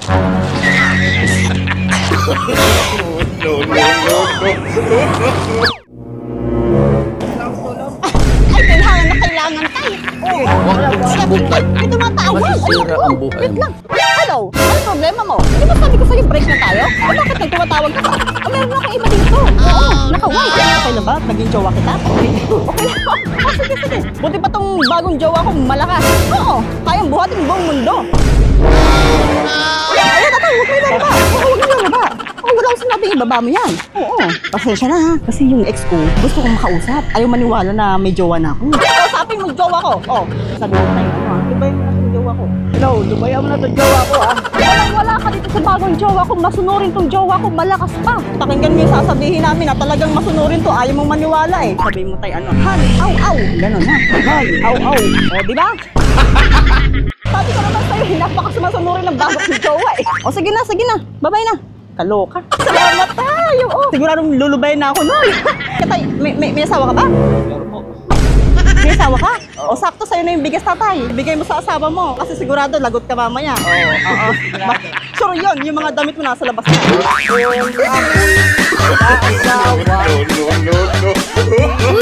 No, no, no, no. Kailangan tayo. Oo. May tumatawag. Masisira ang buhay Wait mo. lang. Hello? Ano problema mo? Di ba sabi ko sa'yo break na tayo? Bakit nagtumatawag ka pa? Meron akong iba dito. Oo. Naka-white. Okay na ba? Naging jowa kita? Okay. Okay lang. Sige, sige. Buti pa tong bagong jowa ko malakas. Oo. Kayang buhatin buong mundo. Ay, tatay, huwag may lalaba. Oo, huwag may lalaba. Oo, wala akong sinabing ibaba mo yan. Oo. Pasensya na ha. Kasi yung ex ko, gusto kong makausap. Ayaw maniwala na may jowa na ako. Kausapin mo jowa ko. Oo. Sabi mo tayo, ano ha? Lubayan mo na itong jowa ko. Hello, lubayan mo na itong jowa ko ha. Wala ka dito sa bagong jowa ko. Masunurin tong jowa ko. Malakas pa. Pakinggan mo yung sasabihin namin na talagang masunurin to. Ayaw mong maniwala eh. Sabihin mo tayo, ano? Han, aw, aw. Ganon ha. Han, aw, aw. O, di ba? Sabi ko naman sa'yo, napakasumasunurin ng bagong jowa eh. O, sige na, sige na. Babay na. Kaloka. Salamat tayo. Oh. Siguradong lulubayin na ako nun. Katay, may asawa ka ba? Meron po. May asawa ka? O sakto sa'yo na yung bigas, tatay. Bigay mo sa asawa mo. Kasi sigurado lagot ka mamaya. Oo. Sure yun, yung mga damit mo nasa labas na. No, no, no, no.